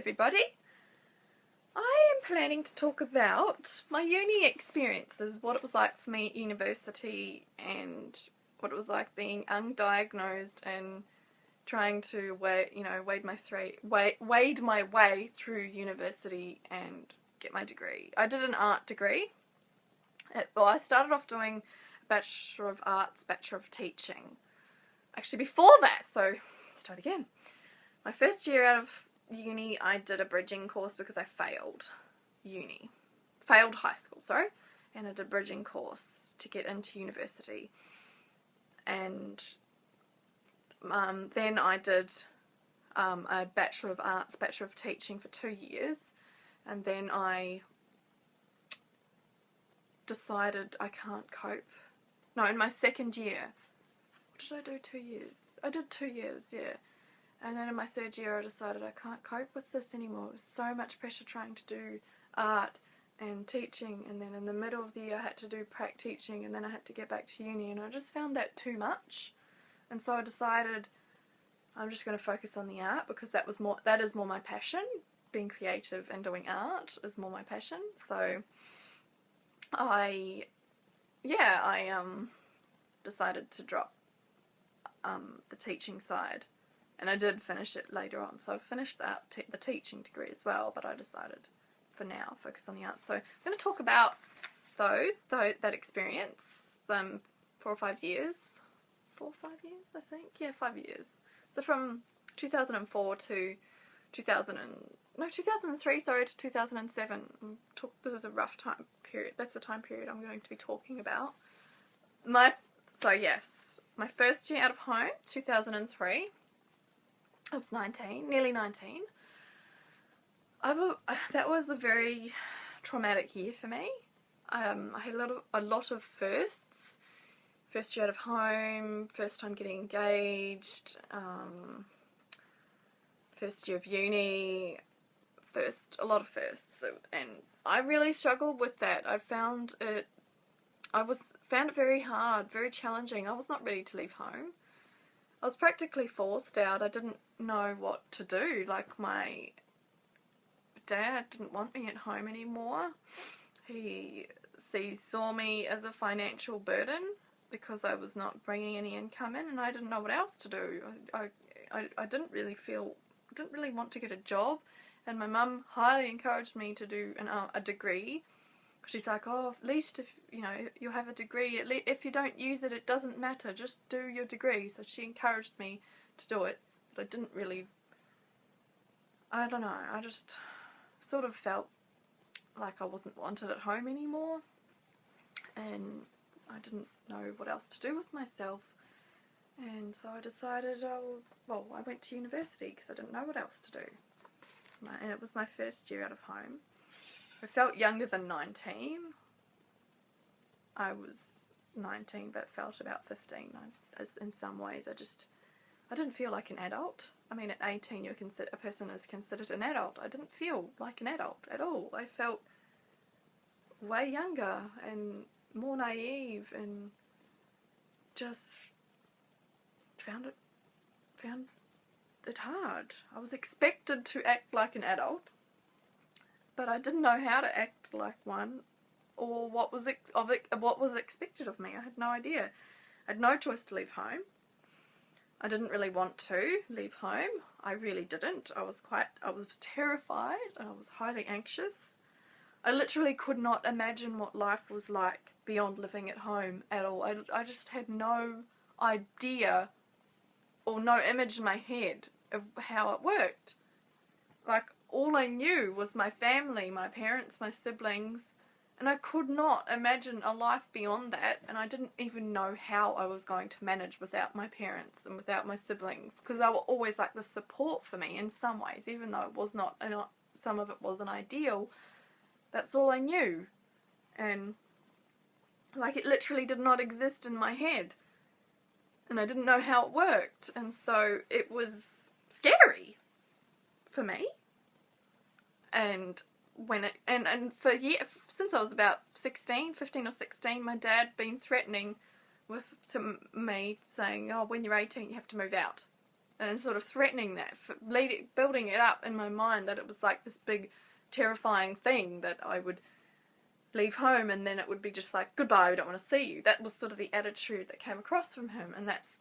everybody. I am planning to talk about my uni experiences, what it was like for me at university and what it was like being undiagnosed and trying to wade my way through university and get my degree. I did an art degree. Well, I started off doing a Bachelor of Arts, Bachelor of Teaching. Actually, before that, so start again. My first year out of uni, I did a bridging course because I failed high school, and I did a bridging course to get into university. And then I did a Bachelor of Arts, Bachelor of Teaching for 2 years, and then I decided I can't cope. No, in my second year. What did I do 2 years? I did 2 years, yeah. And then in my third year I decided I can't cope with this anymore. It was so much pressure trying to do art and teaching, and then in the middle of the year I had to do prac teaching, and then I had to get back to uni, and I just found that too much. And so I decided I'm just going to focus on the art because that is more my passion. Being creative and doing art is more my passion. So I decided to drop the teaching side. And I did finish it later on, so I finished the teaching degree as well, but I decided for now focus on the arts. So I'm going to talk about that experience, 4 or 5 years. 4 or 5 years, I think? Yeah, 5 years. So from 2004 to 2003, to 2007. This is a rough time period. That's the time period I'm going to be talking about. My first year out of home, 2003. I was 19, nearly 19. That was a very traumatic year for me. I had a lot of firsts. First year out of home, first time getting engaged, first year of uni, a lot of firsts, and I really struggled with that. I found it very hard, very challenging. I was not ready to leave home. I was practically forced out. I didn't know what to do. Like, my dad didn't want me at home anymore. He saw me as a financial burden because I was not bringing any income in, and I didn't know what else to do. I didn't really want to get a job, and my mum highly encouraged me to do a degree. She's like, oh, at least if you have a degree, if you don't use it, it doesn't matter. Just do your degree. So she encouraged me to do it, but I didn't really. I don't know. I just sort of felt like I wasn't wanted at home anymore, and I didn't know what else to do with myself. And so I decided, I went to university because I didn't know what else to do. And it was my first year out of home. I felt younger than 19. I was 19 but felt about 15 in some ways. I didn't feel like an adult. I mean, at 18 a person is considered an adult. I didn't feel like an adult at all. I felt way younger and more naive, and just found it hard. I was expected to act like an adult, but I didn't know how to act like one, or what was expected of me. I had no idea. I had no choice to leave home. I didn't really want to leave home. I really didn't. I was terrified, and I was highly anxious. I literally could not imagine what life was like beyond living at home at all. I just had no idea or no image in my head of how it worked. Like, all I knew was my family, my parents, my siblings, and I could not imagine a life beyond that, and I didn't even know how I was going to manage without my parents and without my siblings, because they were always like the support for me in some ways, even though it was not, some of it wasn't ideal. That's all I knew, and like, it literally did not exist in my head, and I didn't know how it worked, and so it was scary for me. And since I was about 15 or 16, my dad been threatening to me, saying, oh, when you're 18 you have to move out. and sort of threatening that, building it up in my mind that it was like this big terrifying thing that I would leave home and then it would be just like, goodbye, we don't want to see you. That was sort of the attitude that came across from him, and that's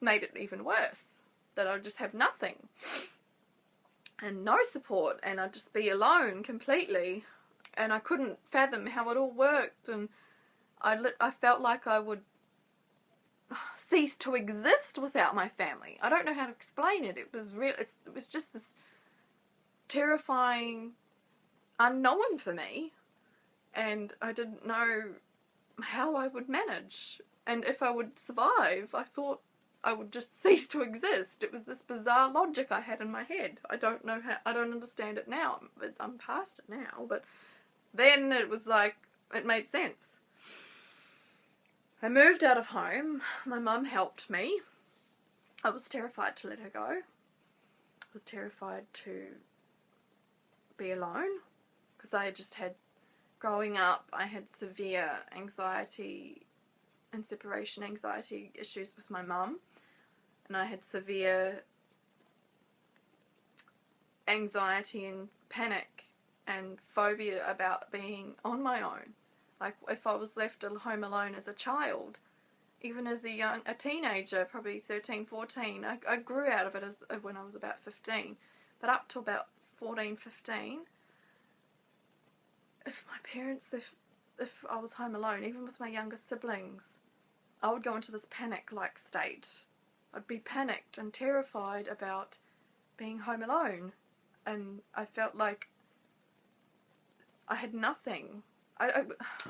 made it even worse, that I would just have nothing and no support, and I'd just be alone completely, and I couldn't fathom how it all worked, and I felt like I would cease to exist without my family. I don't know how to explain it. It was it was just this terrifying unknown for me, and I didn't know how I would manage, and if I would survive. I thought I would just cease to exist. It was this bizarre logic I had in my head. I don't know how, I don't understand it now. I'm past it now, but then it was like, it made sense. I moved out of home. My mum helped me. I was terrified to let her go. I was terrified to be alone, because I had just had, growing up, I had severe anxiety and separation anxiety issues with my mum, and I had severe anxiety and panic and phobia about being on my own. Like, if I was left home alone as a child, even as a teenager, probably 13, 14, I grew out of it when I was about 15. But up to about 14, 15, if my parents, if I was home alone, even with my younger siblings, I would go into this panic-like state. I'd be panicked and terrified about being home alone. And I felt like I had nothing. I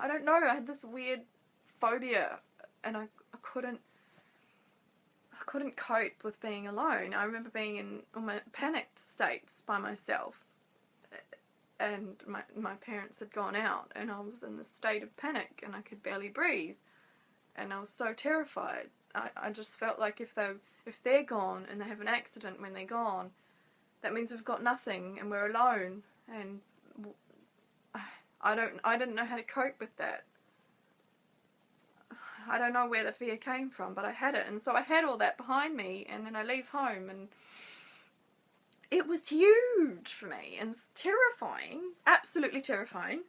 don't know, I had this weird phobia, and I couldn't cope with being alone. I remember being in my panicked states by myself, and my parents had gone out, and I was in this state of panic, and I could barely breathe, and I was so terrified. I just felt like if they're gone and they have an accident when they're gone, that means we've got nothing and we're alone, and I didn't know how to cope with that. I don't know where the fear came from, but I had it, and so I had all that behind me, and then I leave home, and it was huge for me, and terrifying, absolutely terrifying.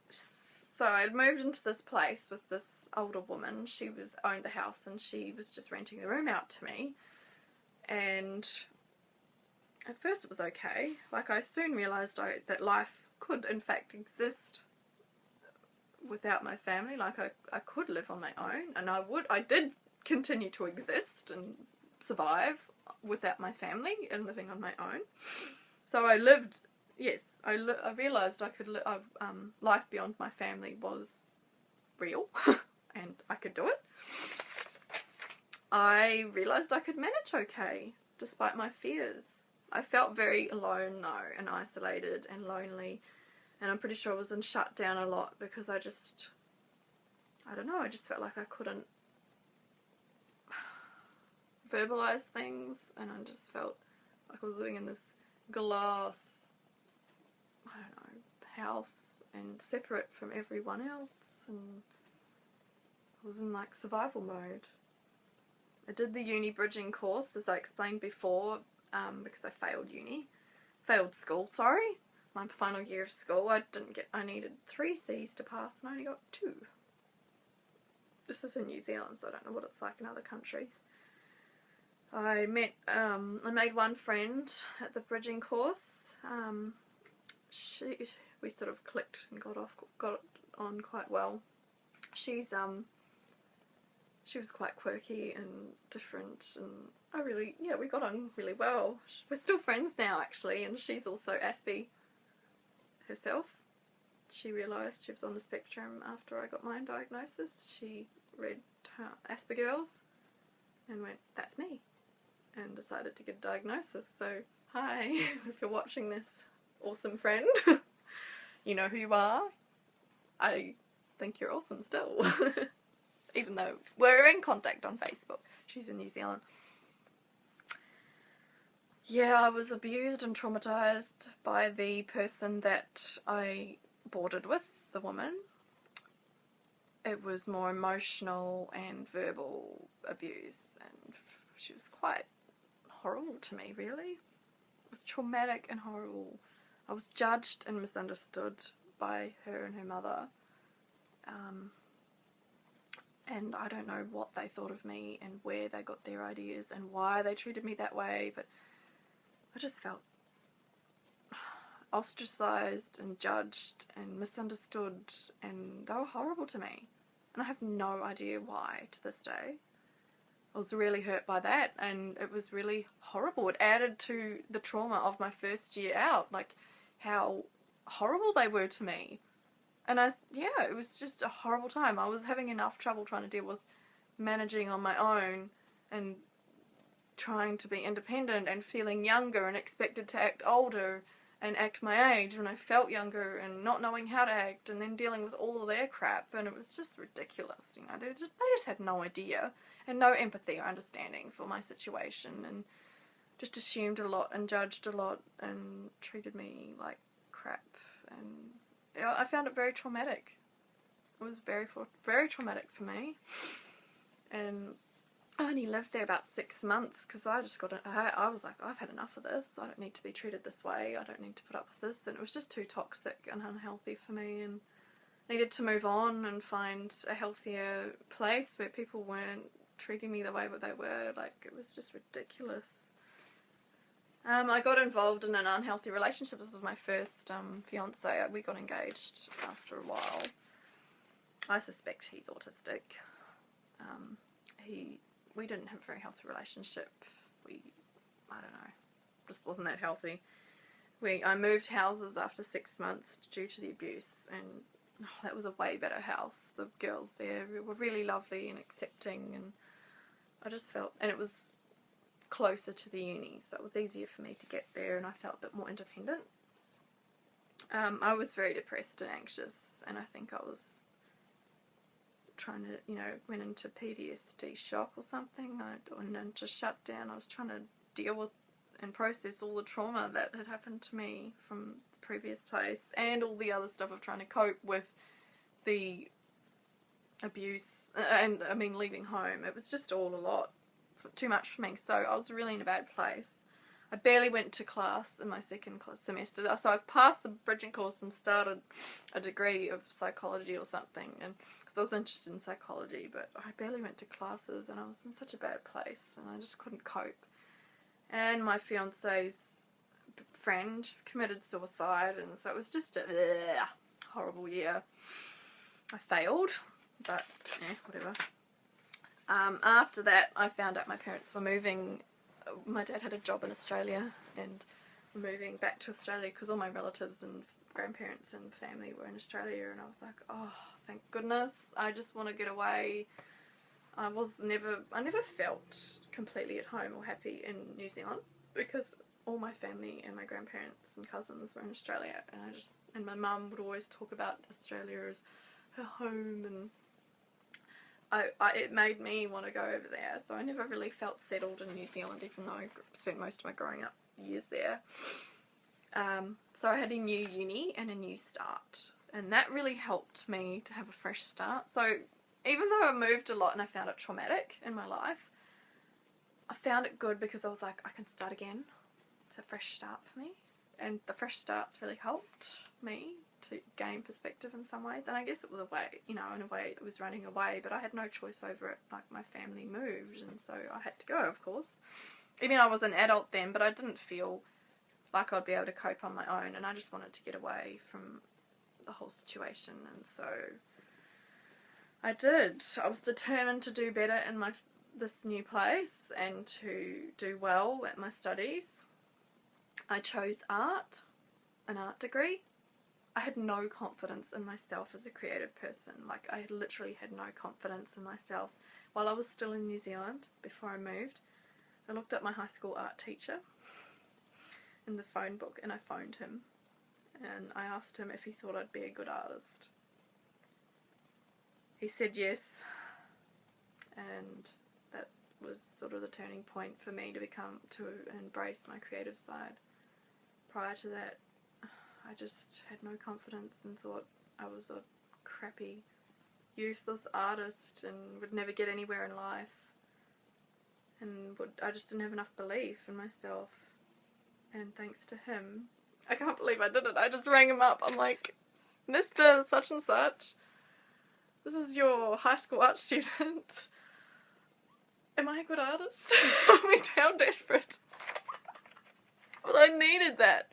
So I'd moved into this place with this older woman. She owned the house, and she was just renting the room out to me, and at first it was okay. Like, I soon realised that life could in fact exist without my family. Like, I could live on my own, and I did continue to exist and survive without my family and living on my own. So I lived, yes, I realised I could life beyond my family was real and I could do it. I realised I could manage okay despite my fears. I felt very alone though, and isolated and lonely, and I'm pretty sure I was shut down a lot because I don't know, I just felt like I couldn't verbalize things, and I just felt like I was living in this glass, I don't know, house, and separate from everyone else, and I was in like survival mode. I did the uni bridging course, as I explained before, because I failed school, sorry. My final year of school, I needed 3 C's to pass, and I only got 2. This is in New Zealand, so I don't know what it's like in other countries. I made one friend at the bridging course. We sort of clicked and got on quite well. She was quite quirky and different, and we got on really well. We're still friends now, actually, and she's also Aspie herself. She realised she was on the spectrum after I got my diagnosis. She read Asperger's and went, that's me, and decided to get a diagnosis. So, hi, if you're watching this, awesome friend, you know who you are. I think you're awesome still. Even though we're in contact on Facebook. She's in New Zealand. Yeah, I was abused and traumatised by the person that I boarded with, the woman. it was more emotional and verbal abuse, and she was quite horrible to me, really. It was traumatic and horrible. I was judged and misunderstood by her and her mother. And I don't know what they thought of me and where they got their ideas and why they treated me that way, but I just felt ostracized and judged and misunderstood, and they were horrible to me. And I have no idea why to this day. I was really hurt by that, and it was really horrible. It added to the trauma of my first year out, like how horrible they were to me. And it was just a horrible time. I was having enough trouble trying to deal with managing on my own and trying to be independent and feeling younger and expected to act older and act my age when I felt younger, and not knowing how to act, and then dealing with all of their crap, and it was just ridiculous, you know. They just had no idea and no empathy or understanding for my situation, and just assumed a lot and judged a lot and treated me like crap, and I found it very traumatic. It was very traumatic for me, and I only lived there about 6 months because I was like, I've had enough of this. I don't need to be treated this way. I don't need to put up with this. And it was just too toxic and unhealthy for me, and needed to move on and find a healthier place where people weren't treating me the way that they were. Like, it was just ridiculous. I got involved in an unhealthy relationship. This was my first fiance. We got engaged after a while. I suspect he's autistic. We didn't have a very healthy relationship. I don't know, just wasn't that healthy. I moved houses after 6 months due to the abuse, and that was a way better house. The girls there were really lovely and accepting, and I just felt, and it was closer to the uni, so it was easier for me to get there, and I felt a bit more independent. I was very depressed and anxious, and I think I was trying to, went into PTSD shock or something. I went into shutdown. I was trying to deal with and process all the trauma that had happened to me from the previous place, and all the other stuff of trying to cope with the abuse, and leaving home. It was just all a lot, too much for me, so I was really in a bad place. I barely went to class in my second semester, so I've passed the bridging course and started a degree of psychology or something, and because I was interested in psychology, but I barely went to classes, and I was in such a bad place, and I just couldn't cope. And my fiance's friend committed suicide, and so it was just a horrible year. I failed, but whatever. After that, I found out my parents were moving. My dad had a job in Australia, and moving back to Australia because all my relatives and grandparents and family were in Australia, and I was like, oh, thank goodness, I just want to get away. I never felt completely at home or happy in New Zealand because all my family and my grandparents and cousins were in Australia, and my mum would always talk about Australia as her home, and it made me want to go over there, so I never really felt settled in New Zealand, even though I spent most of my growing up years there. So I had a new uni and a new start, and that really helped me to have a fresh start. So even though I moved a lot and I found it traumatic in my life, I found it good because I was like, I can start again. It's a fresh start for me, and the fresh starts really helped me to gain perspective in some ways. And I guess it was a way, in a way it was running away, but I had no choice over it. Like, my family moved, and so I had to go, of course. Even I was an adult then, but I didn't feel like I'd be able to cope on my own, and I just wanted to get away from the whole situation, and so I did. I was determined to do better in this new place and to do well at my studies. I chose an art degree. I had no confidence in myself as a creative person. Like, I literally had no confidence in myself. While I was still in New Zealand, before I moved, I looked up my high school art teacher in the phone book, and I phoned him, and I asked him if he thought I'd be a good artist. He said yes, and that was sort of the turning point for me to embrace my creative side. Prior to that, I just had no confidence and thought I was a crappy useless artist and would never get anywhere in life. And I just didn't have enough belief in myself. And thanks to him, I can't believe I did it. I just rang him up. I'm like, Mr. Such and Such, this is your high school art student. Am I a good artist? I mean, how desperate. But I needed that.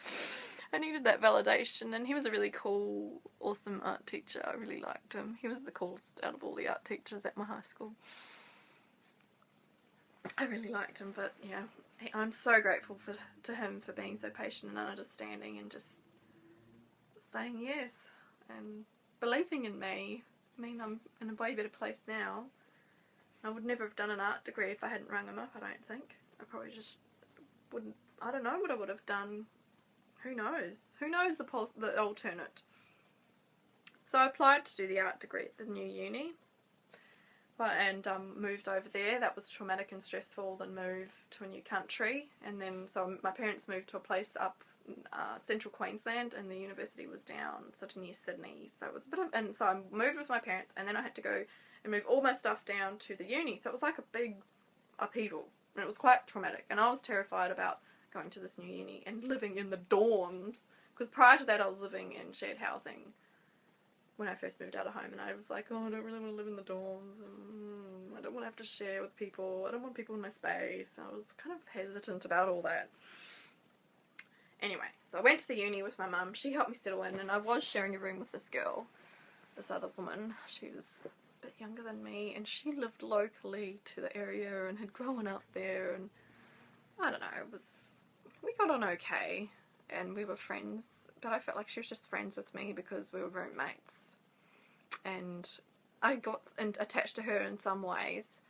I needed that validation, and he was a really cool, awesome art teacher. I really liked him. He was the coolest out of all the art teachers at my high school. I really liked him, but yeah, I'm so grateful to him for being so patient and understanding and just saying yes and believing in me. I mean, I'm in a way better place now. I would never have done an art degree if I hadn't rung him up, I don't think. I probably just wouldn't, I don't know what I would have done. Who knows? Who knows the alternate? So I applied to do the art degree at the new uni. And moved over there. That was traumatic and stressful. Then moved to a new country, and then so my parents moved to a place up central Queensland, and the university was down sort of near Sydney. So it was a bit of, and so I moved with my parents, and then I had to go and move all my stuff down to the uni. So it was like a big upheaval, and it was quite traumatic. And I was terrified about going to this new uni and living in the dorms, because prior to that I was living in shared housing when I first moved out of home, and I was like, oh, I don't really want to live in the dorms, I don't want to have to share with people, I don't want people in my space. I was kind of hesitant about all that. Anyway, so I went to the uni with my mum. She helped me settle in, and I was sharing a room with this girl, this other woman. She was a bit younger than me, and she lived locally to the area and had grown up there, and I don't know, we got on okay. And we were friends, but I felt like she was just friends with me because we were roommates. And I got attached to her in some ways,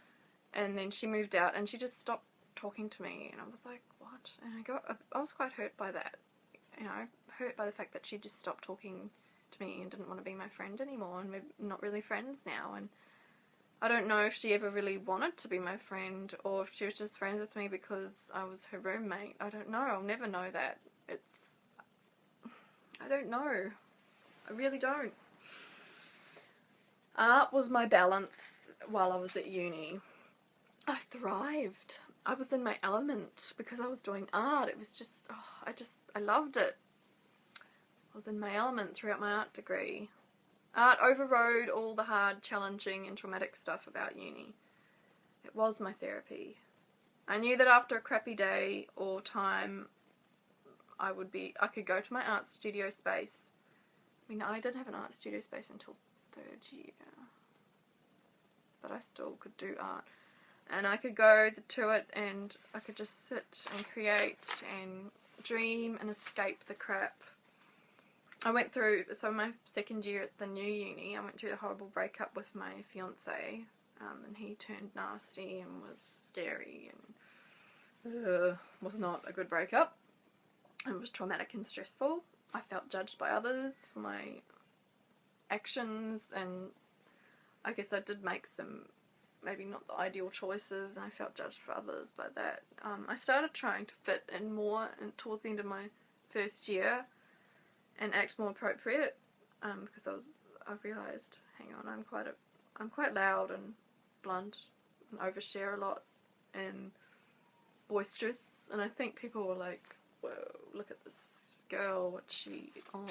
and then she moved out and she just stopped talking to me, and I was like, what? And I was quite hurt by that, you know, hurt by the fact that she just stopped talking to me and didn't want to be my friend anymore, and we're not really friends now. And I don't know if she ever really wanted to be my friend, or if she was just friends with me because I was her roommate. I don't know. I'll never know that. I don't know. I really don't. Art was my balance while I was at uni. I thrived. I was in my element because I was doing art. It was just, I loved it. I was in my element throughout my art degree. Art overrode all the hard, challenging and traumatic stuff about uni. It was my therapy. I knew that after a crappy day or time, I could go to my art studio space. I mean, I didn't have an art studio space until third year, but I still could do art. And I could go to it, and I could just sit and create and dream and escape the crap. I went through, so my second year at the new uni, I went through a horrible breakup with my fiance, and he turned nasty and was scary, and was not a good breakup. It was traumatic and stressful. I felt judged by others for my actions, and I guess I did make some maybe not the ideal choices, and I felt judged for others by that. I started trying to fit in more towards the end of my first year and act more appropriate, because I realised, hang on, I'm quite loud and blunt and overshare a lot and boisterous, and I think people were like, whoa, look at this girl, what's she on?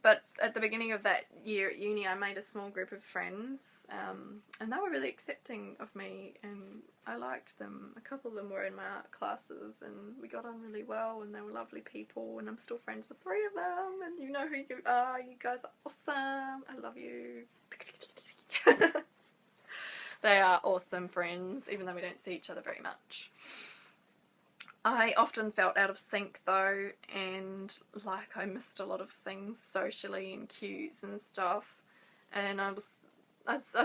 But at the beginning of that year at uni, I made a small group of friends, and they were really accepting of me, and I liked them. A couple of them were in my art classes, and we got on really well, and they were lovely people, and I'm still friends with 3 of them, and you know who you are, you guys are awesome, I love you. They are awesome friends, even though we don't see each other very much. I often felt out of sync though, and like I missed a lot of things socially and cues and stuff, and I'm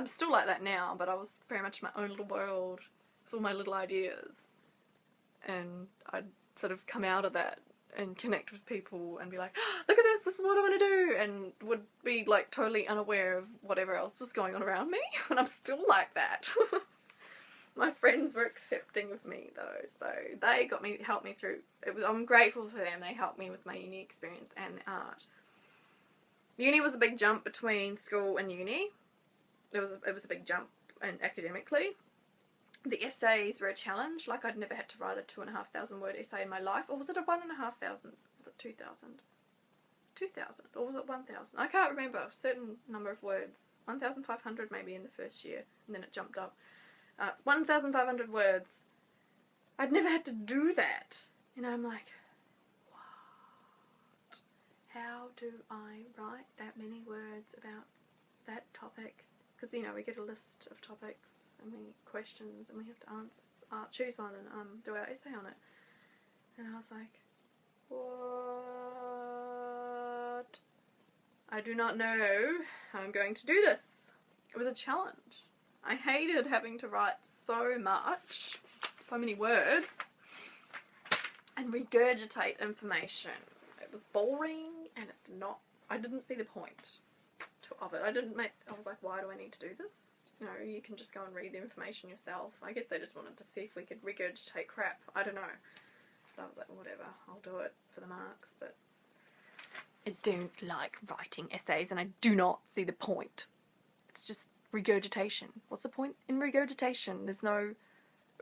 still like that now, but I was very much my own little world with all my little ideas, and I'd sort of come out of that and connect with people and be like, oh, look at this is what I want to do, and would be like totally unaware of whatever else was going on around me, and I'm still like that. My friends were accepting of me though, so they helped me through. I'm grateful for them. They helped me with my uni experience and art. Uni was a big jump between school and uni. It was a big jump, and academically. The essays were a challenge. Like, I'd never had to write a 2,500 word essay in my life. Or was it a 1,500? Was it 2,000? 2,000, or was it 1,000? I can't remember. A certain number of words. 1,500 maybe in the first year, and then it jumped up. 1,500 words. I'd never had to do that. And I'm like, what? How do I write that many words about that topic? Because, you know, we get a list of topics and questions, and we have to choose one and do our essay on it. And I was like, what? I do not know how I'm going to do this. It was a challenge. I hated having to write so much, so many words, and regurgitate information. It was boring, and I didn't see the point of it. I was like, why do I need to do this? You know, you can just go and read the information yourself. I guess they just wanted to see if we could regurgitate crap. I don't know. But I was like, whatever, I'll do it for the marks, but I don't like writing essays, and I do not see the point. It's just regurgitation. What's the point in regurgitation? There's no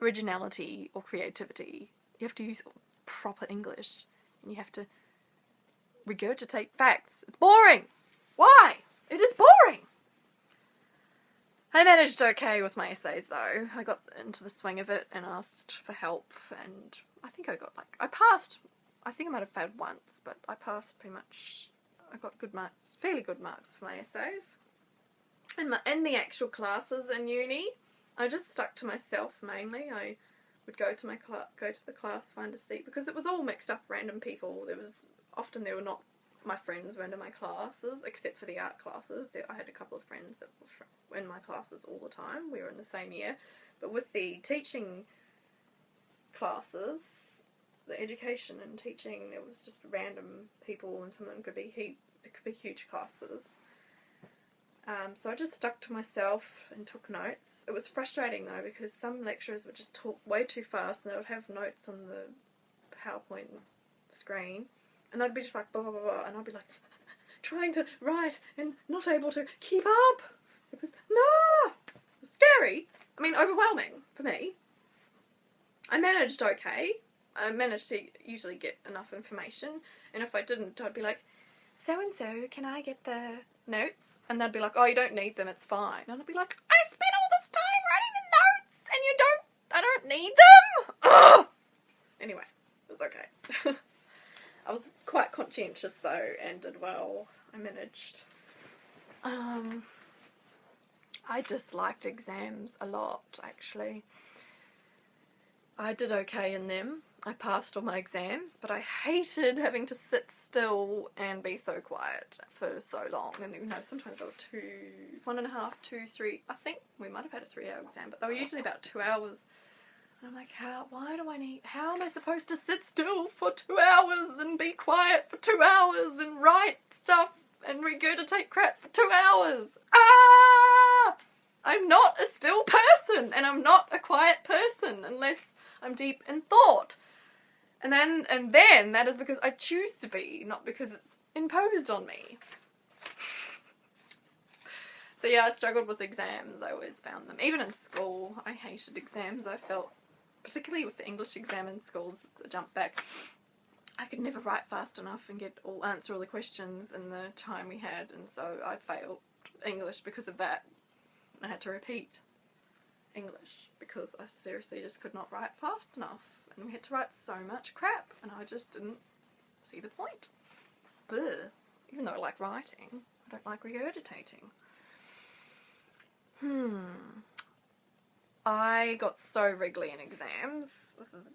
originality or creativity. You have to use proper English, and you have to regurgitate facts. It's boring! Why? It is boring! I managed okay with my essays though. I got into the swing of it and asked for help, and I think I passed. I think I might have failed once, but I passed pretty much. I got good marks, fairly good marks for my essays. In the actual classes in uni, I just stuck to myself mainly. I would go to the class, find a seat, because it was all mixed up, random people. They were not my friends were in my classes, except for the art classes. I had a couple of friends that were in my classes all the time. We were in the same year. But with the teaching classes, the education and teaching, there was just random people, and some of them could be huge classes. So I just stuck to myself and took notes. It was frustrating though, because some lecturers would just talk way too fast, and they would have notes on the PowerPoint screen, and I'd be just like blah blah blah, blah, and I'd be like trying to write and not able to keep up. It was scary. I mean, overwhelming for me. I managed okay. I managed to usually get enough information, and if I didn't, I'd be like, so and so, can I get the notes? And they'd be like, oh, you don't need them, it's fine. And I'd be like, I spent all this time writing the notes, and I don't need them? Ugh! Anyway, it was okay. I was quite conscientious though, and did well. I managed. I disliked exams a lot, actually. I did okay in them. I passed all my exams, but I hated having to sit still and be so quiet for so long. And you know, sometimes they were 1.5, 2, 3. I think we might have had a 3-hour exam, but they were usually about 2 hours. And I'm like, how am I supposed to sit still for 2 hours and be quiet for 2 hours and write stuff and regurgitate crap for 2 hours? Ah! I'm not a still person, and I'm not a quiet person unless I'm deep in thought. And then that is because I choose to be, not because it's imposed on me. So yeah, I struggled with exams. I always found them. Even in school, I hated exams. I felt, particularly with the English exam in schools, the jump back, I could never write fast enough and answer all the questions in the time we had, and so I failed English because of that. I had to repeat English because I seriously just could not write fast enough, and we had to write so much crap, and I just didn't see the point. Bleh. Even though I like writing, I don't like regurgitating. I got so wriggly in exams. This is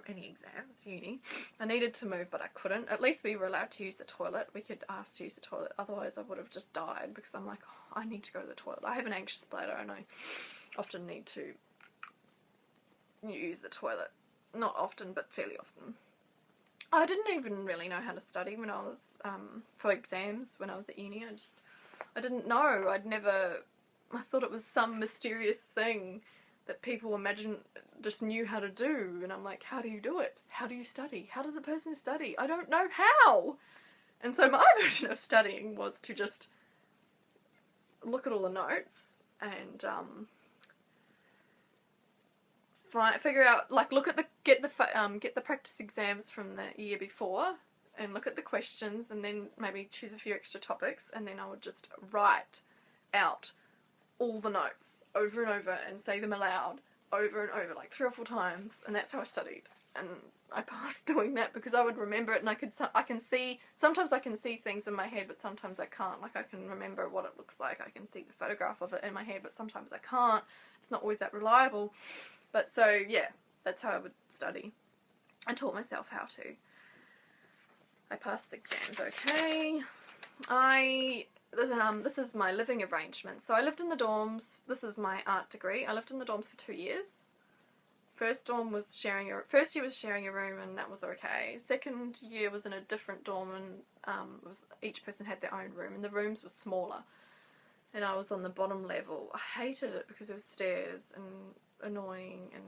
any exams, uni. I needed to move, but I couldn't. At least we were allowed to use the toilet. We could ask to use the toilet. Otherwise, I would have just died, because I'm like, oh, I need to go to the toilet. I have an anxious bladder, and I often need to use the toilet. Not often, but fairly often. I didn't even really know how to study when I was, for exams, when I was at uni. I didn't know. I thought it was some mysterious thing that people just knew how to do, and I'm like, how do you do it? How do you study? How does a person study? I don't know how! And so my version of studying was to just look at all the notes and figure out, like, get the practice exams from the year before and look at the questions, and then maybe choose a few extra topics, and then I would just write out all the notes over and over and say them aloud over and over, like 3 or 4 times, and that's how I studied. And I passed doing that because I would remember it, and sometimes I can see things in my head, but sometimes I can't. Like, I can remember what it looks like, I can see the photograph of it in my head, but sometimes I can't. It's not always that reliable. But so, yeah, that's how I would study. I taught myself how to. I passed the exams okay. This is my living arrangement. So I lived in the dorms. This is my art degree. I lived in the dorms for 2 years. First year was sharing a room, and that was okay. Second year was in a different dorm, and each person had their own room, and the rooms were smaller. And I was on the bottom level. I hated it because there were stairs and annoying, and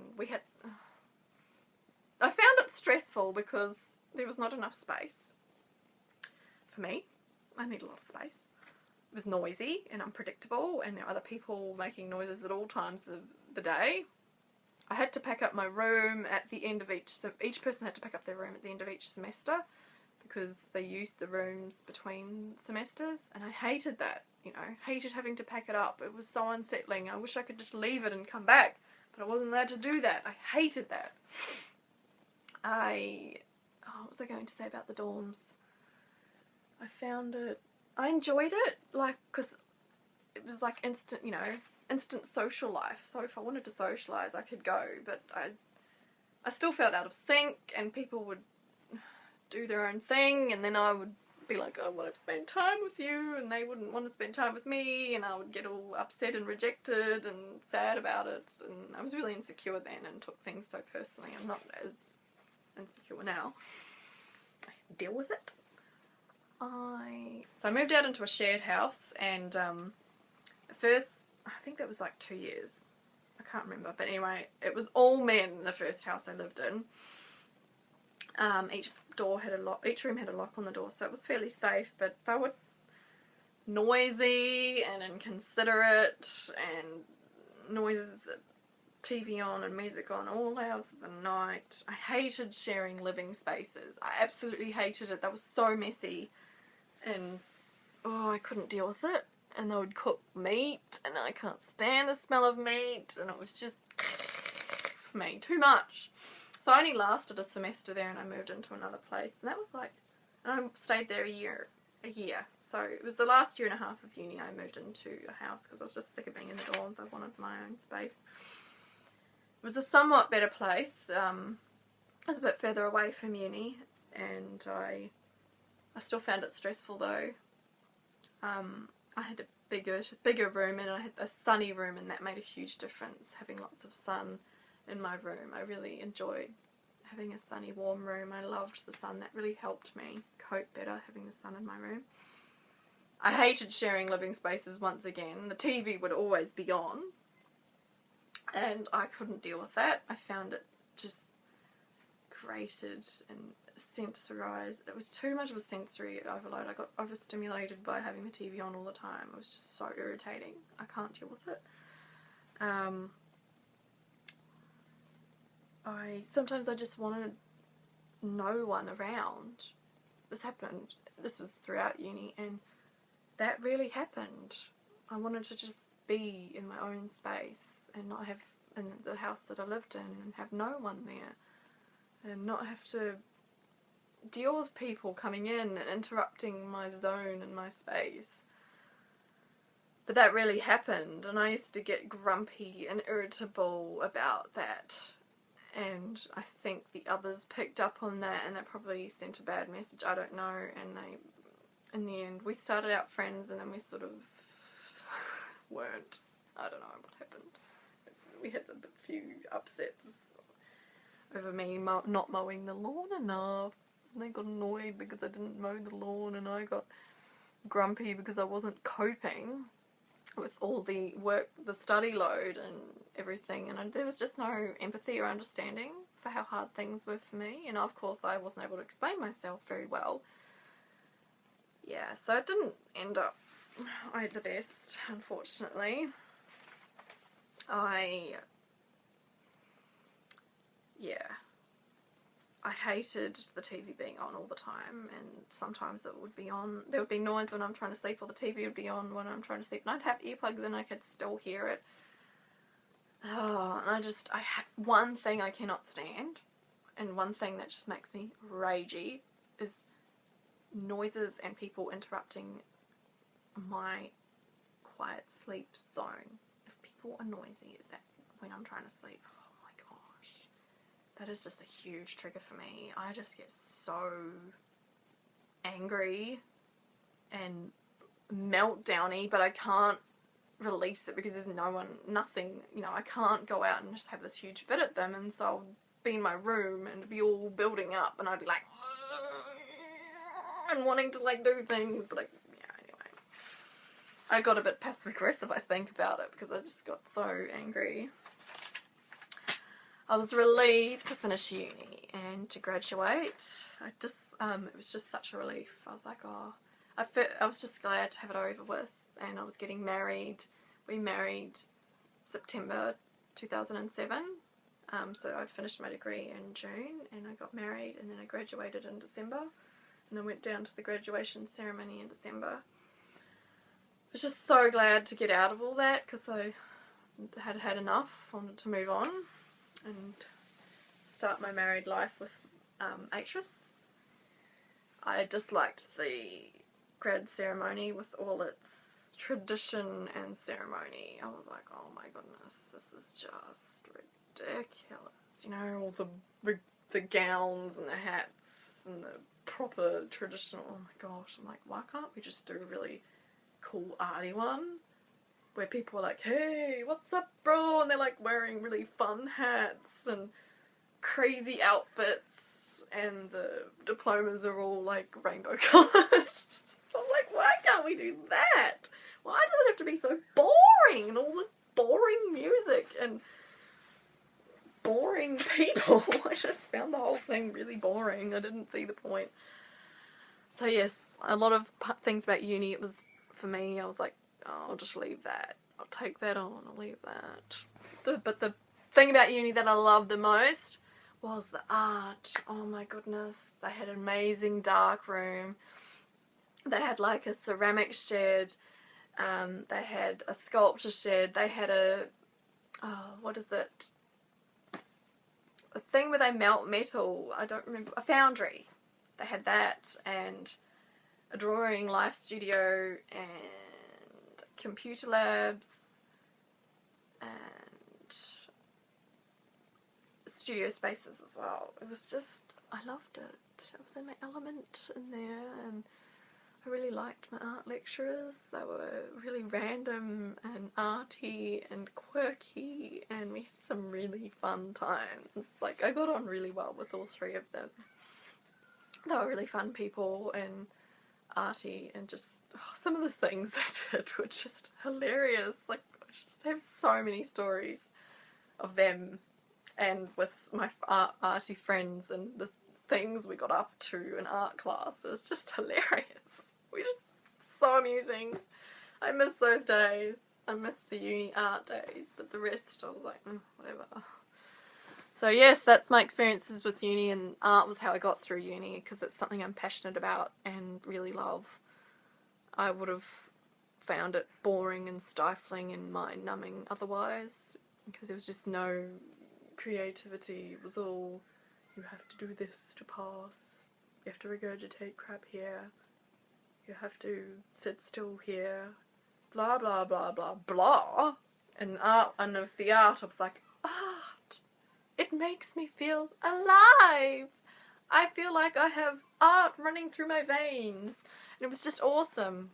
I found it stressful because there was not enough space for me. I need a lot of space. It was noisy and unpredictable, and there were other people making noises at all times of the day. I had to pack up my room at the end of each person had to pack up their room at the end of each semester, because they used the rooms between semesters, and I hated that, hated having to pack it up. It was so unsettling. I wish I could just leave it and come back, but I wasn't allowed to do that. I hated that. What was I going to say about the dorms? I enjoyed it, like, because it was like instant social life. So if I wanted to socialise, I could go, but I still felt out of sync, and people would do their own thing, and then I would be like, I want to spend time with you, and they wouldn't want to spend time with me, and I would get all upset and rejected and sad about it, and I was really insecure then and took things so personally. I'm not as insecure now. I deal with it. So I moved out into a shared house, and first, I think that was like 2 years. I can't remember, but anyway, it was all men in the first house I lived in. Each room had a lock on the door, so it was fairly safe, but they were noisy and inconsiderate, and noises, TV on and music on all hours of the night. I hated sharing living spaces. I absolutely hated it. They were so messy, and I couldn't deal with it. And they would cook meat, and I can't stand the smell of meat, and it was just, for me, too much. So I only lasted a semester there, and I moved into another place, and that was like, and I stayed there a year. So it was the last year and a half of uni I moved into a house, because I was just sick of being in the dorms. I wanted my own space. It was a somewhat better place. It was a bit further away from uni, and I still found it stressful though. I had a bigger room, and I had a sunny room, and that made a huge difference, having lots of sun in my room. I really enjoyed having a sunny, warm room. I loved the sun. That really helped me cope better, having the sun in my room. I hated sharing living spaces once again. The TV would always be on, and I couldn't deal with that. I found it just grated and sensorized. It was too much of a sensory overload. I got overstimulated by having the TV on all the time. It was just so irritating. I can't deal with it. Sometimes I just wanted no one around. This was throughout uni, and that really happened. I wanted to just be in my own space and not have, in the house that I lived in, and have no one there, and not have to deal with people coming in and interrupting my zone and my space. But that really happened, and I used to get grumpy and irritable about that, and I think the others picked up on that, and that probably sent a bad message, I don't know, and in the end we started out friends, and then we sort of weren't. I don't know what happened. We had a few upsets over me not mowing the lawn enough. And they got annoyed because I didn't mow the lawn, and I got grumpy because I wasn't coping with all the work, the study load and everything, and there was just no empathy or understanding for how hard things were for me, and of course I wasn't able to explain myself very well. yeah, so it didn't end up the best, unfortunately. I hated the TV being on all the time, and sometimes it would be on, there would be noise when I'm trying to sleep, or the TV would be on when I'm trying to sleep, and I'd have earplugs in and I could still hear it. Oh, and one thing I cannot stand, and one thing that just makes me ragey, is noises and people interrupting my quiet sleep zone. If people are noisy when I'm trying to sleep, oh my gosh, that is just a huge trigger for me. I just get so angry and meltdowny, but I can't release it because there's nothing, I can't go out and just have this huge fit at them, and so I'll be in my room and be all building up, and I'd be like, and wanting to do things, but anyway. I got a bit passive aggressive, I think, about it, because I just got so angry. I was relieved to finish uni and to graduate. It was just such a relief. I was like, I was just glad to have it over with, and I was getting married. We married September 2007, so I finished my degree in June, and I got married, and then I graduated in December, and I went down to the graduation ceremony in December. I was just so glad to get out of all that, because I had had enough, wanted to move on and start my married life with actress. I disliked the grad ceremony with all its tradition and ceremony. I was like, oh my goodness, this is just ridiculous. All the gowns and the hats and the proper traditional, oh my gosh. I'm like, why can't we just do a really cool arty one where people are like, hey, what's up, bro? And they're wearing really fun hats and crazy outfits, and the diplomas are all rainbow coloured. I'm like, why can't we do that? Why does it have to be so boring, and all the boring music and boring people? I just found the whole thing really boring. I didn't see the point. So yes, a lot of things about uni, it was, for me, I was like, oh, I'll just leave that. I'll take that on, I'll leave that. But the thing about uni that I loved the most was the art. Oh my goodness, they had an amazing dark room. They had a ceramic shed, they had a sculpture shed, they had a thing where they melt metal, I don't remember, a foundry. They had that, and a drawing life studio, and computer labs, and studio spaces as well. It was just, I loved it. I was in my element in there, and I really liked my art lecturers. They were really random and arty and quirky, and we had some really fun times. I got on really well with all three of them. They were really fun people and arty, and just some of the things they did were just hilarious. I just have so many stories of them and with my arty friends and the things we got up to in art class. It was just hilarious. We just so amusing. I miss those days. I miss the uni art days, but the rest I was like, whatever. So yes, that's my experiences with uni, and art was how I got through uni, because it's something I'm passionate about and really love. I would have found it boring and stifling and mind-numbing otherwise, because there was just no creativity. It was all, you have to do this to pass, you have to regurgitate crap here, you have to sit still here, blah blah blah blah blah. And with the art, I was like, art! It makes me feel alive! I feel like I have art running through my veins. And it was just awesome.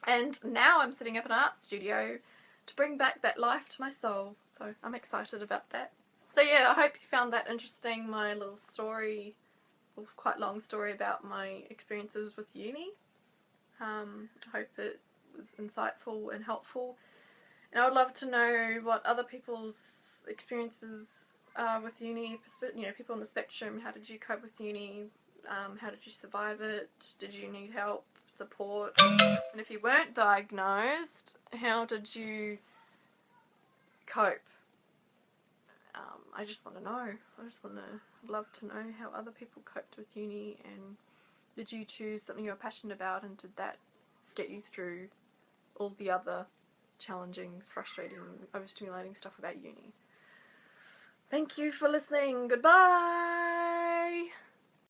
And now I'm setting up an art studio to bring back that life to my soul. So I'm excited about that. So yeah, I hope you found that interesting, my little story, quite long story about my experiences with uni. I hope it was insightful and helpful. And I would love to know what other people's experiences are with uni, people on the spectrum. How did you cope with uni? How did you survive it? Did you need help? support? And if you weren't diagnosed, how did you cope? I just want to know. I'd love to know how other people coped with uni, and did you choose something you were passionate about, and did that get you through all the other challenging, frustrating, overstimulating stuff about uni? Thank you for listening. Goodbye.